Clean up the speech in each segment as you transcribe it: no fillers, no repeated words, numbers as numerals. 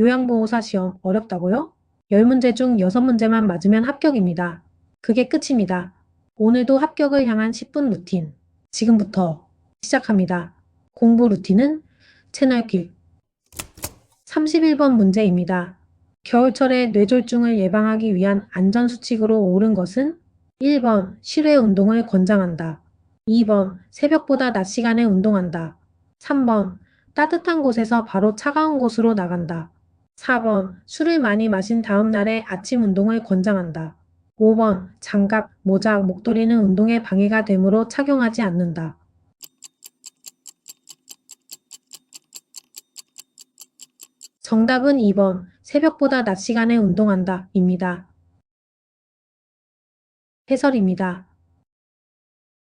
요양보호사 시험 어렵다고요? 10문제 중 6문제만 맞으면 합격입니다. 그게 끝입니다. 오늘도 합격을 향한 10분 루틴. 지금부터 시작합니다. 공부 루틴은 채널길 31번 문제입니다. 겨울철에 뇌졸중을 예방하기 위한 안전수칙으로 옳은 것은 1번 실외 운동을 권장한다. 2번 새벽보다 낮 시간에 운동한다. 3번 따뜻한 곳에서 바로 차가운 곳으로 나간다. 4번 술을 많이 마신 다음 날에 아침 운동을 권장한다. 5번 장갑, 모자, 목도리는 운동에 방해가 되므로 착용하지 않는다. 정답은 2번 새벽보다 낮 시간에 운동한다 입니다. 해설입니다.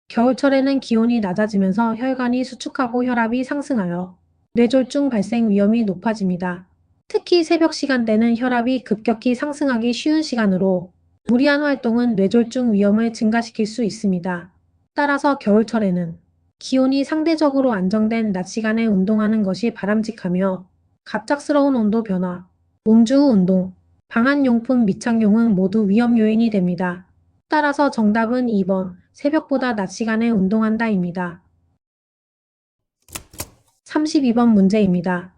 겨울철에는 기온이 낮아지면서 혈관이 수축하고 혈압이 상승하여 뇌졸중 발생 위험이 높아집니다. 특히 새벽 시간대는 혈압이 급격히 상승하기 쉬운 시간으로 무리한 활동은 뇌졸중 위험을 증가시킬 수 있습니다. 따라서 겨울철에는 기온이 상대적으로 안정된 낮 시간에 운동하는 것이 바람직하며 갑작스러운 온도 변화, 음주 후 운동, 방한용품 미착용은 모두 위험 요인이 됩니다. 따라서 정답은 2번 새벽보다 낮 시간에 운동한다입니다. 32번 문제입니다.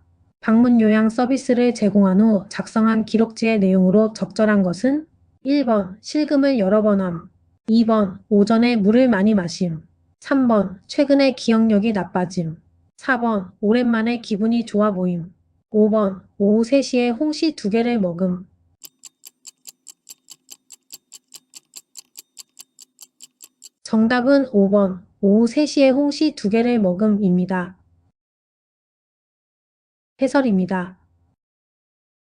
방문 요양 서비스를 제공한 후 작성한 기록지의 내용으로 적절한 것은 1번 실금을 여러 번 함, 2번 오전에 물을 많이 마심, 3번 최근에 기억력이 나빠짐, 4번 오랜만에 기분이 좋아 보임, 5번 오후 3시에 홍시 2개를 먹음. 정답은 5번 오후 3시에 홍시 2개를 먹음입니다. 해설입니다.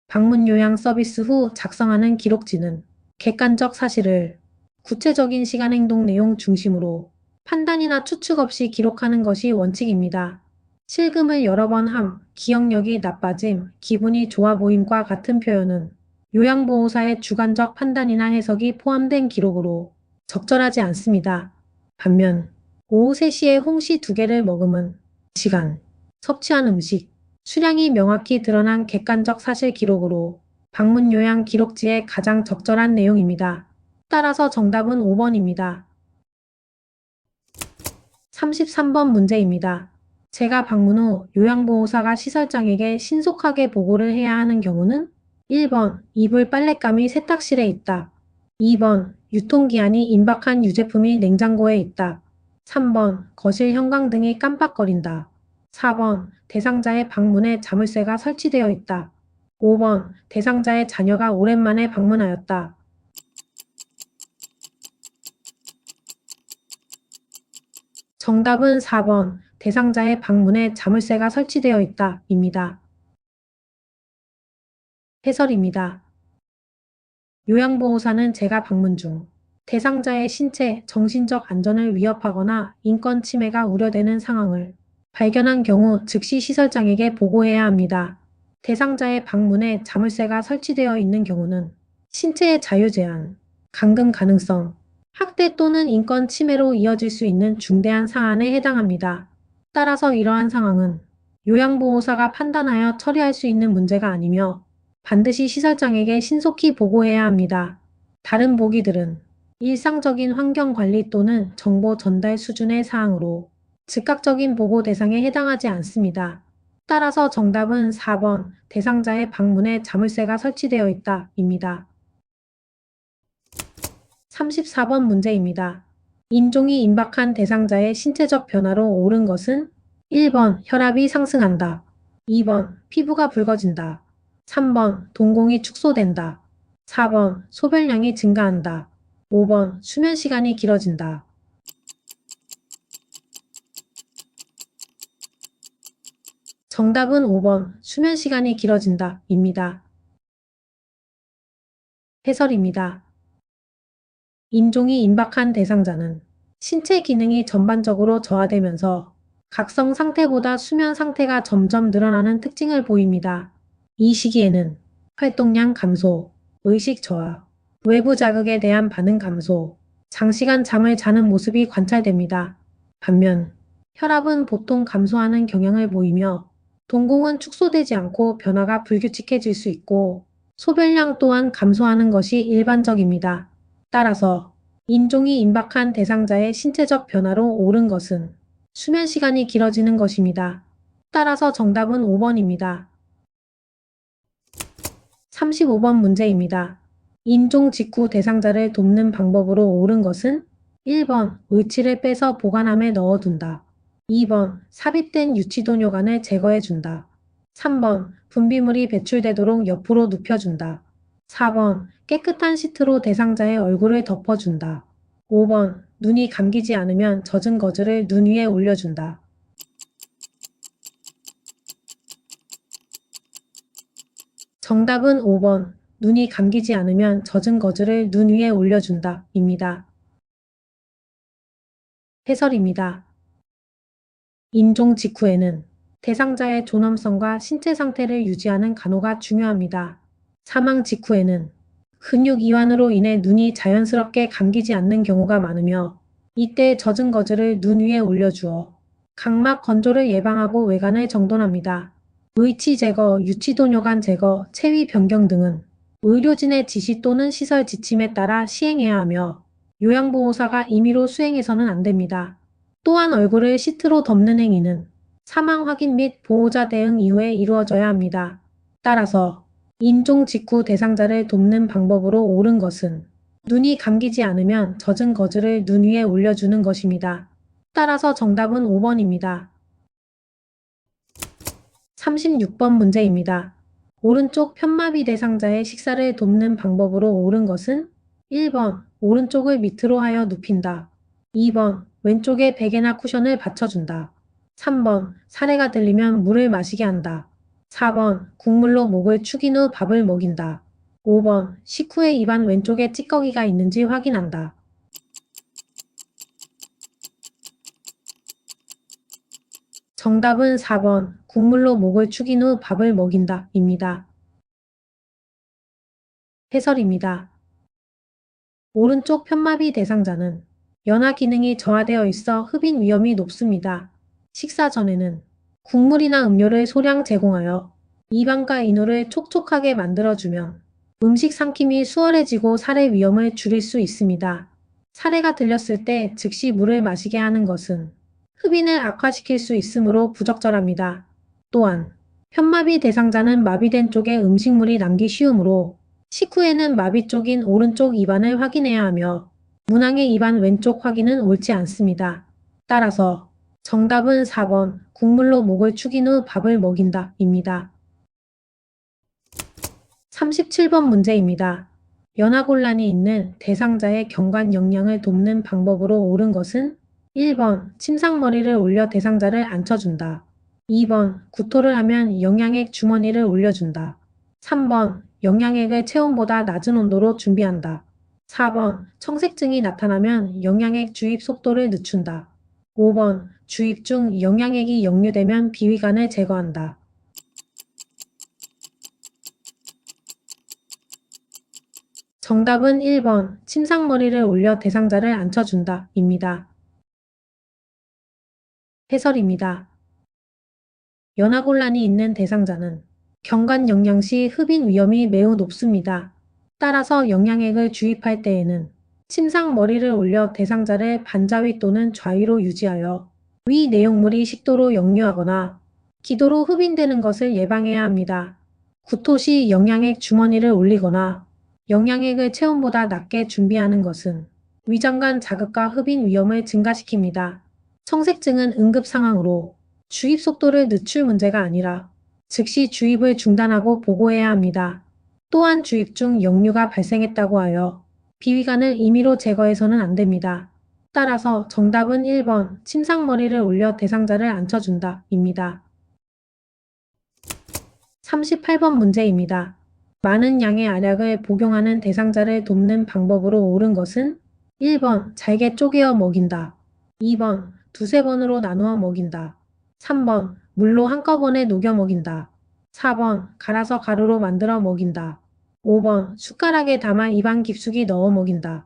방문 요양 서비스 후 작성하는 기록지는 객관적 사실을 구체적인 시간 행동 내용 중심으로 판단이나 추측 없이 기록하는 것이 원칙입니다. 실금을 여러 번 함, 기억력이 나빠짐, 기분이 좋아 보임과 같은 표현은 요양보호사의 주관적 판단이나 해석이 포함된 기록으로 적절하지 않습니다. 반면 오후 3시에 홍시 2개를 먹음은 시간, 섭취한 음식, 수량이 명확히 드러난 객관적 사실 기록으로 방문 요양 기록지에 가장 적절한 내용입니다. 따라서 정답은 5번입니다. 33번 문제입니다. 제가 방문 후 요양보호사가 시설장에게 신속하게 보고를 해야 하는 경우는 1번 이불 빨랫감이 세탁실에 있다. 2번 유통기한이 임박한 유제품이 냉장고에 있다. 3번 거실 형광등이 깜빡거린다. 4번 대상자의 방문에 자물쇠가 설치되어 있다. 5번 대상자의 자녀가 오랜만에 방문하였다. 정답은 4번 대상자의 방문에 자물쇠가 설치되어 있다 입니다. 해설입니다. 요양보호사는 제가 방문 중 대상자의 신체, 정신적 안전을 위협하거나 인권 침해가 우려되는 상황을 발견한 경우 즉시 시설장에게 보고해야 합니다. 대상자의 방문에 자물쇠가 설치되어 있는 경우는 신체의 자유 제한, 감금 가능성, 학대 또는 인권 침해로 이어질 수 있는 중대한 사안에 해당합니다. 따라서 이러한 상황은 요양보호사가 판단하여 처리할 수 있는 문제가 아니며 반드시 시설장에게 신속히 보고해야 합니다. 다른 보기들은 일상적인 환경관리 또는 정보 전달 수준의 사항으로 즉각적인 보고 대상에 해당하지 않습니다. 따라서 정답은 4번 대상자의 방문에 자물쇠가 설치되어 있다 입니다. 34번 문제입니다. 임종이 임박한 대상자의 신체적 변화로 옳은 것은 1번 혈압이 상승한다. 2번 피부가 붉어진다. 3번 동공이 축소된다. 4번 소변량이 증가한다. 5번 수면 시간이 길어진다. 정답은 5번 수면 시간이 길어진다 입니다. 해설입니다. 임종이 임박한 대상자는 신체 기능이 전반적으로 저하되면서 각성 상태보다 수면 상태가 점점 늘어나는 특징을 보입니다. 이 시기에는 활동량 감소, 의식 저하, 외부 자극에 대한 반응 감소, 장시간 잠을 자는 모습이 관찰됩니다. 반면 혈압은 보통 감소하는 경향을 보이며 동공은 축소되지 않고 변화가 불규칙해질 수 있고 소변량 또한 감소하는 것이 일반적입니다. 따라서 인종이 임박한 대상자의 신체적 변화로 옳은 것은 수면 시간이 길어지는 것입니다. 따라서 정답은 5번입니다. 35번 문제입니다. 인종 직후 대상자를 돕는 방법으로 옳은 것은 1번 의치를 빼서 보관함에 넣어둔다. 2번 삽입된 유치도뇨관을 제거해준다. 3번 분비물이 배출되도록 옆으로 눕혀준다. 4번 깨끗한 시트로 대상자의 얼굴을 덮어준다. 5번 눈이 감기지 않으면 젖은 거즈를 눈 위에 올려준다. 정답은 5번 눈이 감기지 않으면 젖은 거즈를 눈 위에 올려준다 입니다. 해설입니다. 인종 직후에는 대상자의 존엄성과 신체 상태를 유지하는 간호가 중요합니다. 사망 직후에는 근육 이완으로 인해 눈이 자연스럽게 감기지 않는 경우가 많으며 이때 젖은 거즈를 눈 위에 올려주어 각막 건조를 예방하고 외관을 정돈합니다. 의치 제거, 유치도뇨관 제거, 체위 변경 등은 의료진의 지시 또는 시설 지침에 따라 시행해야 하며 요양보호사가 임의로 수행해서는 안 됩니다. 또한 얼굴을 시트로 덮는 행위는 사망 확인 및 보호자 대응 이후에 이루어져야 합니다. 따라서 인종 직후 대상자를 돕는 방법으로 옳은 것은 눈이 감기지 않으면 젖은 거즈를 눈 위에 올려주는 것입니다. 따라서 정답은 5번입니다. 36번 문제입니다. 오른쪽 편마비 대상자의 식사를 돕는 방법으로 옳은 것은 1번 오른쪽을 밑으로 하여 눕힌다. 2번 왼쪽에 베개나 쿠션을 받쳐준다. 3번 사례가 들리면 물을 마시게 한다. 4번 국물로 목을 축인 후 밥을 먹인다. 5번 식후에 입안 왼쪽에 찌꺼기가 있는지 확인한다. 정답은 4번 국물로 목을 축인 후 밥을 먹인다 입니다. 해설입니다. 오른쪽 편마비 대상자는 연하 기능이 저하되어 있어 흡인 위험이 높습니다. 식사 전에는 국물이나 음료를 소량 제공하여 입안과 인후를 촉촉하게 만들어주면 음식 삼킴이 수월해지고 살해 위험을 줄일 수 있습니다. 사례가 들렸을 때 즉시 물을 마시게 하는 것은 흡인을 악화시킬 수 있으므로 부적절합니다. 또한 편마비 대상자는 마비된 쪽에 음식물이 남기 쉬우므로 식후에는 마비 쪽인 오른쪽 입안을 확인해야 하며 문항의 입안 왼쪽 확인은 옳지 않습니다. 따라서 정답은 4번 국물로 목을 축인 후 밥을 먹인다 입니다. 37번 문제입니다. 연하곤란이 있는 대상자의 경관 영양을 돕는 방법으로 옳은 것은 1번 침상머리를 올려 대상자를 앉혀준다. 2번 구토를 하면 영양액 주머니를 올려준다. 3번 영양액을 체온보다 낮은 온도로 준비한다. 4번 청색증이 나타나면 영양액 주입 속도를 늦춘다. 5번 주입 중 영양액이 역류되면 비위관을 제거한다. 정답은 1번 침상머리를 올려 대상자를 앉혀준다 입니다. 해설입니다. 연하곤란이 있는 대상자는 경관 영양 시 흡인 위험이 매우 높습니다. 따라서 영양액을 주입할 때에는 침상 머리를 올려 대상자를 반자위 또는 좌위로 유지하여 위 내용물이 식도로 역류하거나 기도로 흡인되는 것을 예방해야 합니다. 구토 시 영양액 주머니를 올리거나 영양액을 체온보다 낮게 준비하는 것은 위장관 자극과 흡인 위험을 증가시킵니다. 청색증은 응급 상황으로 주입 속도를 늦출 문제가 아니라 즉시 주입을 중단하고 보고해야 합니다. 또한 주입 중 역류가 발생했다고 하여 비위관을 임의로 제거해서는 안 됩니다. 따라서 정답은 1번 침상머리를 올려 대상자를 앉혀준다 입니다. 38번 문제입니다. 많은 양의 알약을 복용하는 대상자를 돕는 방법으로 옳은 것은 1번 잘게 쪼개어 먹인다. 2번 두세 번으로 나누어 먹인다. 3번 물로 한꺼번에 녹여 먹인다. 4번 갈아서 가루로 만들어 먹인다. 5번 숟가락에 담아 입안 깊숙이 넣어 먹인다.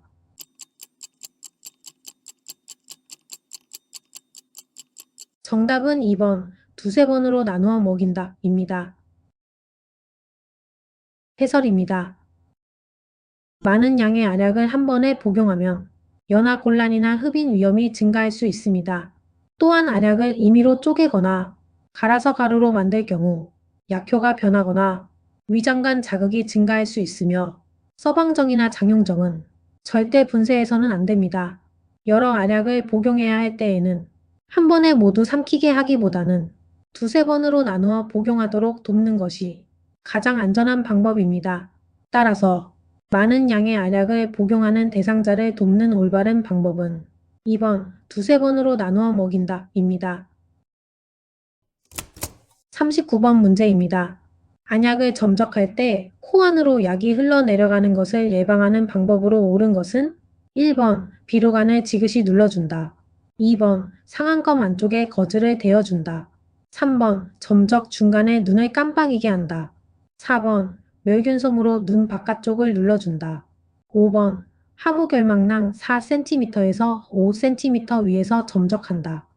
정답은 2번 두세 번으로 나누어 먹인다 입니다. 해설입니다. 많은 양의 알약을 한 번에 복용하면 연하곤란이나 흡인 위험이 증가할 수 있습니다. 또한 알약을 임의로 쪼개거나 갈아서 가루로 만들 경우 약효가 변하거나 위장관 자극이 증가할 수 있으며 서방정이나 장용정은 절대 분쇄해서는 안 됩니다. 여러 알약을 복용해야 할 때에는 한 번에 모두 삼키게 하기보다는 두세 번으로 나누어 복용하도록 돕는 것이 가장 안전한 방법입니다. 따라서 많은 양의 알약을 복용하는 대상자를 돕는 올바른 방법은 2번 두세 번으로 나누어 먹인다 입니다. 39번 문제입니다. 안약을 점적할 때 코 안으로 약이 흘러내려가는 것을 예방하는 방법으로 옳은 것은 1번 비로간을 지그시 눌러준다. 2번 상안검 안쪽에 거즈를 대어준다. 3번 점적 중간에 눈을 깜빡이게 한다. 4번 멸균솜으로 눈 바깥쪽을 눌러준다. 5번 하부결막낭 4cm에서 5cm 위에서 점적한다.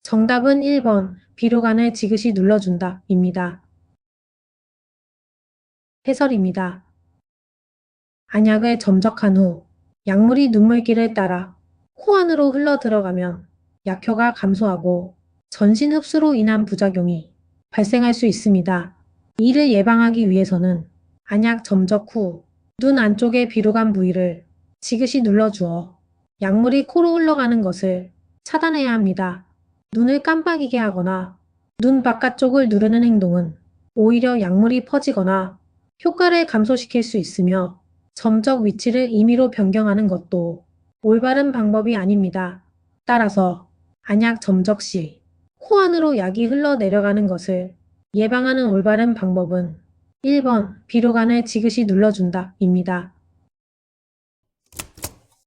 정답은 1번 비로간을 지그시 눌러준다 입니다. 해설입니다. 안약을 점적한 후 약물이 눈물길을 따라 코 안으로 흘러 들어가면 약효가 감소하고 전신 흡수로 인한 부작용이 발생할 수 있습니다. 이를 예방하기 위해서는 안약 점적 후 눈 안쪽의 비로간 부위를 지그시 눌러주어 약물이 코로 흘러가는 것을 차단해야 합니다. 눈을 깜빡이게 하거나 눈 바깥쪽을 누르는 행동은 오히려 약물이 퍼지거나 효과를 감소시킬 수 있으며 점적 위치를 임의로 변경하는 것도 올바른 방법이 아닙니다. 따라서 안약 점적 시 코 안으로 약이 흘러내려가는 것을 예방하는 올바른 방법은 1번 비로간을 지그시 눌러준다 입니다.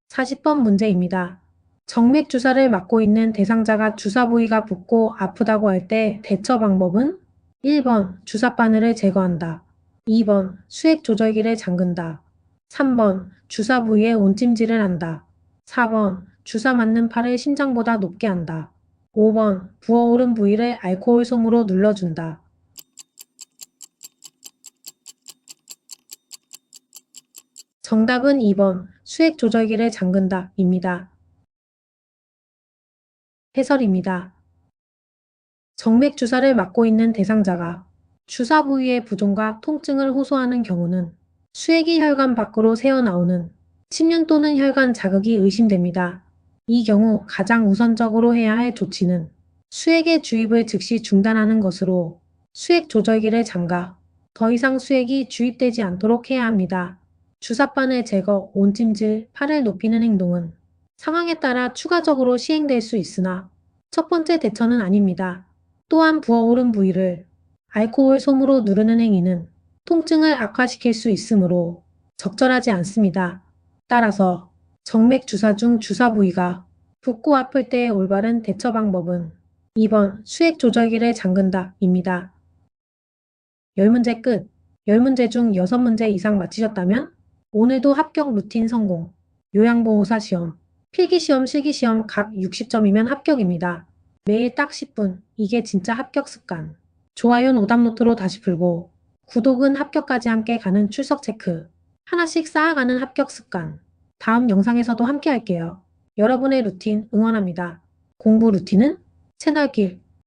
40번 문제입니다. 정맥 주사를 맞고 있는 대상자가 주사 부위가 붓고 아프다고 할 때 대처 방법은 1번 주사 바늘을 제거한다. 2번 수액 조절기를 잠근다. 3번 주사 부위에 온찜질을 한다. 4번 주사 맞는 팔을 심장보다 높게 한다. 5번 부어오른 부위를 알코올 솜으로 눌러준다. 정답은 2번 수액 조절기를 잠근다 입니다. 해설입니다. 정맥 주사를 맞고 있는 대상자가 주사 부위의 부종과 통증을 호소하는 경우는 수액이 혈관 밖으로 새어나오는 침륜 또는 혈관 자극이 의심됩니다. 이 경우 가장 우선적으로 해야 할 조치는 수액의 주입을 즉시 중단하는 것으로 수액 조절기를 잠가 더 이상 수액이 주입되지 않도록 해야 합니다. 주사바늘 제거, 온찜질, 팔을 높이는 행동은 상황에 따라 추가적으로 시행될 수 있으나 첫 번째 대처는 아닙니다. 또한 부어오른 부위를 알코올 솜으로 누르는 행위는 통증을 악화시킬 수 있으므로 적절하지 않습니다. 따라서 정맥 주사 중 주사 부위가 붓고 아플 때의 올바른 대처 방법은 2번 수액 조절기를 잠근다 입니다. 10문제 끝. 10문제 중 6문제 이상 맞히셨다면 오늘도 합격 루틴 성공. 요양보호사 시험, 필기시험, 실기시험 각 60점이면 합격입니다. 매일 딱 10분. 이게 진짜 합격 습관. 좋아요는 오답노트로 다시 풀고 구독은 합격까지 함께 가는 출석 체크. 하나씩 쌓아가는 합격 습관. 다음 영상에서도 함께 할게요. 여러분의 루틴 응원합니다. 공부 루틴은 채널길